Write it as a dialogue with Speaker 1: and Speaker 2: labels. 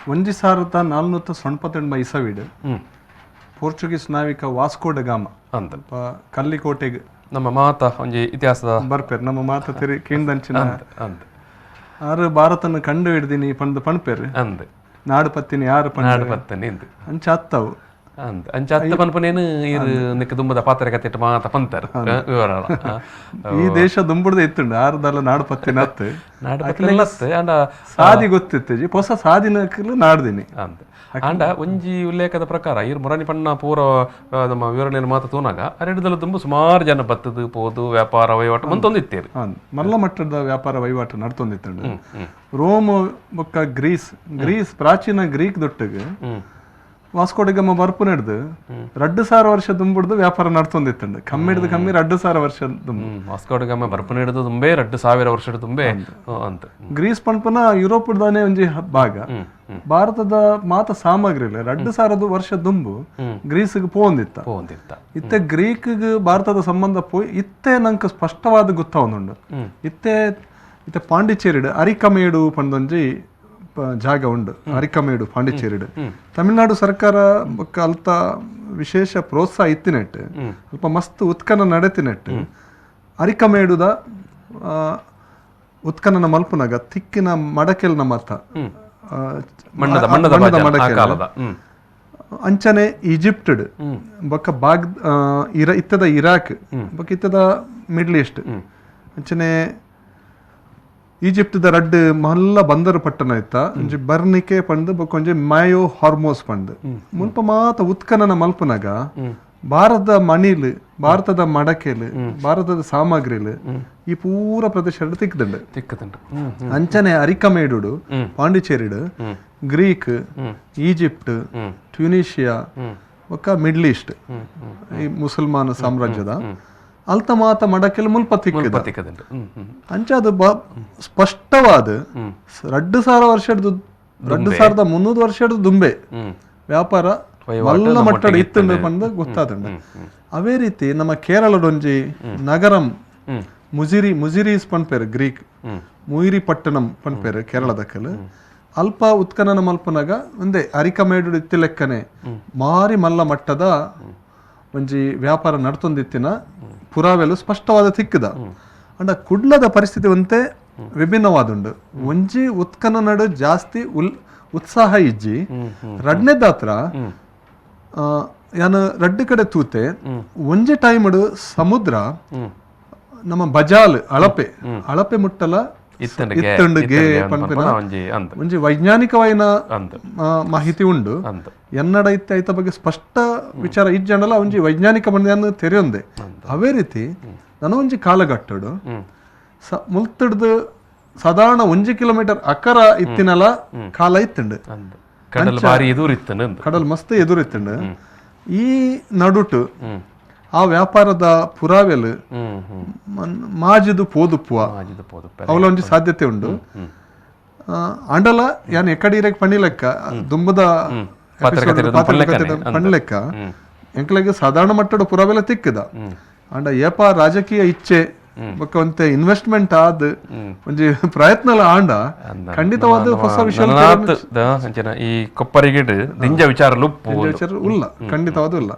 Speaker 1: 1498 ಇಸವಿಡ್ Portuguese ನಾವಿಕ ವಾಸ್ಕೋ ಡ ಗಾಮ
Speaker 2: ಅಂತ
Speaker 1: ಕಲ್ಲಿಕೋಟೆಗೆ
Speaker 2: ನಮ್ಮ ಮಾತ ಒಂಜಿ ಇತಿಹಾಸದ
Speaker 1: ಬರ್ಪೇರು ನಮ್ಮ ಮಾತ ತಿರಿ ಕೀಂದಂಚಿನ
Speaker 2: ಅಂತ
Speaker 1: ಆರು ಭಾರತನ ಕಂಡು ಹಿಡ್ದಿನಿ ಪಂದು ಪಣ್ಪೇರು
Speaker 2: ಅಂದ್
Speaker 1: ನಾಡು ಪತ್ತಿನಿ ಯಾರು
Speaker 2: ನಾಡು ಪತ್ತನಿ ಇಂದು
Speaker 1: ಅಂಚ ಅತ್ತವು
Speaker 2: ಅಂತ ಅಂಚ ಅತ್ತ ಪನ್ಪನೇನು ಇದು ನಿಕ್ಕ ದುಂಬದ ಪಾತ್ರ ಕತೆ ಮಾತ ಪಂತಾರ ವಿವರ
Speaker 1: ಈ ದೇಶ ದುಂಬುಡ್ದೆ ಇತ್ತುಂಡು ಆರ್ದಲ್ಲ ನಾಡು ಪತ್ತಿನ ಅತ್ತು
Speaker 2: ನಾಡು ಪತ್ತಿನ ಅಂಡ
Speaker 1: ಸಾದಿ ಗೊತ್ತಿತ್ತು ಜಿ ಹೊಸ ಸಾದಿನಕ್ಕಲು ನಾಡ್ದಿನಿ
Speaker 2: ಅಂತ ಅಂಡ ಒಂಜಿ ಉಲ್ಲೇಖದ ಪ್ರಕಾರ ಇವ್ರು ಮೊರಾನಿ ಪಣ್ಣ ಪೂರ ನಮ್ಮ ವಿವರಣೆಯನ್ನು ಮಾತು ತೋನಾಗ ಅರೆಡದಲ್ಲ ತುಂಬ ಸುಮಾರು ಜನ ಬತ್ತದು ಪೋದು ವ್ಯಾಪಾರ ವಹಿವಾಟು ಮಂತೊಂದಿತ್ತೇರು
Speaker 1: ಮಲ್ಲ ಮಟ್ಟದ ವ್ಯಾಪಾರ ವಹಿವಾಟು ನಡ್ತೊಂದಿತ್ತುಂಡು ರೋಮ್ ಬೊಕ್ಕ ಗ್ರೀಸ್ ಪ್ರಾಚೀನ ಗ್ರೀಕ್ ದೊಟ್ಟಿಗೆ ವಾಸ್ಕೋಡಿಗಮ್ಮ ಬರ್ಪು ನಡೆದು 2000 ವರ್ಷ ದುಂಬುಡ್ದು ವ್ಯಾಪಾರ ನಡ್ತೊಂದಿತ್ತುಂಡು ಕಮ್ಮಿ ಹಿಡಿದು ಕಮ್ಮಿ 2000 ವರ್ಷ
Speaker 2: ವಾಸ್ಕೋಡಿಗಮ್ಮ ಬರ್ಪು ನಡೆದು ತುಂಬೆ 2000 ವರ್ಷ ತುಂಬೆ ಅಂತ
Speaker 1: ಗ್ರೀಸ್ ಪಂಪನ ಯುರೋಪ್ ದಾನೆ ಒಂಜಿ ಭಾಗ ಭಾರತದ ಮಾತ ಸಾಮಗ್ರಿ ಇಲ್ಲ 2000 ವರ್ಷ ದುಂಬು ಗ್ರೀಸ್ಗೆ ಪೋಂದಿತ್ತ ಇತ್ತೆ ಗ್ರೀಕ್ ಭಾರತದ ಸಂಬಂಧ ಪೋಯ್ ಇತ್ತೆ ನಂಗೆ ಸ್ಪಷ್ಟವಾದ ಗೊತ್ತಾವೊಂದುಂಡು ಇತ್ತೆ ಪಾಂಡಿಚೇರಿಡ್ ಅರಿಕಮೇಡು ಪಂಡೊಂಜಿ ಜಾಗ ಉಂಡು ಅರಿಕಮೇಡು ಪಾಂಡಿಚೇರಿಡ್ ತಮಿಳ್ನಾಡು ಸರ್ಕಾರ ಅಲ್ತ ವಿಶೇಷ ಪ್ರೋತ್ಸಾಹ ಇತ್ತಿನೆಟ್ಟು ಸ್ವಲ್ಪ ಮಸ್ತ್ ಉತ್ಕನ ನಡೆತಿನೆಟ್ಟು ಅರಿಕಮೇಡುದ ಉತ್ಕನನ ಮಲ್ಪುನಾಗ ತಿಕ್ಕಿನ ಮಡಕೆಲ್ನ ಮತ ಅಂಚನೆ ಈಜಿಪ್ಟ್ ಬೊಕ್ಕ ಇತ್ತದ ಇರಾಕ್ ಬೊಕ್ಕ ಇತ್ತದ ಮಿಡ್ಲ್ ಈಸ್ಟ್ ಅಂಚನೆ ಈಜಿಪ್ಟ್ ದ ರಡ್ಡ್ ಮಲ್ಲ ಬಂದರು ಪಟ್ಟಣ ಇತ್ತ ಒಂಜಿ ಬರ್ನಿಕೆ ಪಂಡ್ ಬೊಕ್ಕ ಒಂಜಿ ಮಾಯೋ ಹಾರ್ಮೋಸ್ ಪಂಡ್ ಮುಲ್ಪ ಮಾತ ಉತ್ಕನನ ಮಲ್ಪುನಾಗ ಭಾರತದ ಮಣಿಲ್ ಭಾರತದ ಮಡಕೆಲ್ ಭಾರತದ ಸಾಮಗ್ರಿಲ್ ಈ ಪೂರ ಪ್ರದೇಶ ತಿಕ್ಕದಂಡು ಅಂಚನೆ ಅರಿಕಮೇಡು ಪಾಂಡಿಚೇರಿಡ್ ಗ್ರೀಕ್ ಈಜಿಪ್ಟ್ ಟ್ಯುನೀಷಿಯಾ ಬೊಕ್ಕ ಮಿಡ್ಲ್ ಈಸ್ಟ್ ಈ ಮುಸಲ್ಮಾನ ಸಾಮ್ರಾಜ್ಯದ ಅಲ್ತ ಮಾತ ಮಡಕೆಲ್ ಮುಲ್ಪ ತಿಕ್ಕದಂಡು ಅಂಚ ಅದು ಸ್ಪಷ್ಟವಾದ 2000 ವರ್ಷದ 2300 ವರ್ಷದ ದುಂಬೆ ವ್ಯಾಪಾರ ಮಲ್ಲ ಮಟ್ಟದ ಇತ್ತಂಡು ಪಂಡ ಗೊತ್ತಾದಂಡು ಅವೇ ರೀತಿ ನಮ್ಮ ಕೇರಳದೊಂಜಿ ನಗರಂ ಮುಜಿರೀಸ್ ಪನ್ಪೇರು ಗ್ರೀಕ್ ಮುಯಿರಿ ಪಟ್ಟಣಂ ಪನ್ಪೇರು ಕೇರಳದಕ್ಕಲು ಅಲ್ಪ ಉತ್ಕನನ ಮಲ್ಪನಾಗ ಒಂದೇ ಅರಿಕಮೇಡು ಇತ್ತಿ ಲೆಕ್ಕನೆ ಮಾರಿ ಮಲ್ಲ ಮಟ್ಟದ ಒಂಜಿ ವ್ಯಾಪಾರ ನಡ್ತೊಂದಿತ್ತಿನ ಪುರಾವೆಲು ಸ್ಪಷ್ಟವಾದ ತಿಕ್ಕದ ಅಂಡ ಕುಡ್ಲದ ಪರಿಸ್ಥಿತಿ ಒಂತೆ ವಿಭಿನ್ನವಾದುಂಡು ಒಂಜಿ ಉತ್ಕನ ನಡು ಜಾಸ್ತಿ ಉತ್ಸಾಹ ಇಜ್ಜಿ ರಡ್ನೆದಾತ್ರ ಯಾನು ರಡ್ಡು ಕಡೆ ತೂತೆ ಒಂಜಿ ಟೈಮ್ ಸಮುದ್ರ ನಮ್ಮ ಬಜಾಲ್ ಅಳಪೆ ಮುಟ್ಟಲ ಇತ್ತಂಡುಗೆ ಪಂಪಿನ ಒಂಜಿ ವೈಜ್ಞಾನಿಕವಾಯಿನ ಮಾಹಿತಿ ಉಂಡು ಎನ್ನಡ ಇತ್ತೆ ಐತ ಬಗ್ಗೆ ಸ್ಪಷ್ಟ ವಿಚಾರ ಇಜ್ಜಂಡಲ ಒಂಜಿ ವೈಜ್ಞಾನಿಕ ಬಂದ ತೆರೆಯೊಂದೆ ಅವೇ ರೀತಿ ನಾನು ಒಂಜಿ ಕಾಲಗಟ್ಟಡು ಮುಲ್ತಡ್ದು ಸಾಧಾರಣ 1 ಕಿಲೋಮೀಟರ್ ಅಕರ ಇತ್ತಿನಲ ಕಾಲ ಇತ್ತಂಡು ಕಡಲ್ ಮಸ್ತ್ ಎದುರಿತ್ತಂಡು ಈ ನಡುಟು ಆ ವ್ಯಾಪಾರದ ಪುರಾವೆಲು ಮಾಜಿದು ಪೋದುಪ್ಪುವ ಅವಲ ಒಂಜಿ ಸಾಧ್ಯತೆ ಉಂಡು ಅಂಡಲ ಯಾನ್ ಎಕಡೀರೆಗ್ ಪಣಿಲೆಕ್ಕ ದುಂಬದ ಪಣಿಲೆಕ್ಕ ಎಂಕ್ಲೆಗ್ ಸಾಧಾರಣ ಮಟ್ಟದ ಪುರಾವೆಲ ತಿಕ್ಕದ ಅಂಡ ಏಪ ರಾಜಕೀಯ ಇಚ್ಛೆ ಬೊಕ್ಕ ಒಂತೆ ಇನ್ವೆಸ್ಟ್ಮೆಂಟ್ ಆದ್ ಒಂಜಿ ಪ್ರಯತ್ನ ಆಂಡ ಖಂಡಿತವಾದ ಹೊಸ ವಿಷಯ
Speaker 2: ಈ ಕೊಪ್ಪರಿಗಿಡ್ ದಿಂಜ ವಿಚಾರ ಉಲ್ಲ
Speaker 1: ಖಂಡಿತವಾದ ಇಲ್ಲ.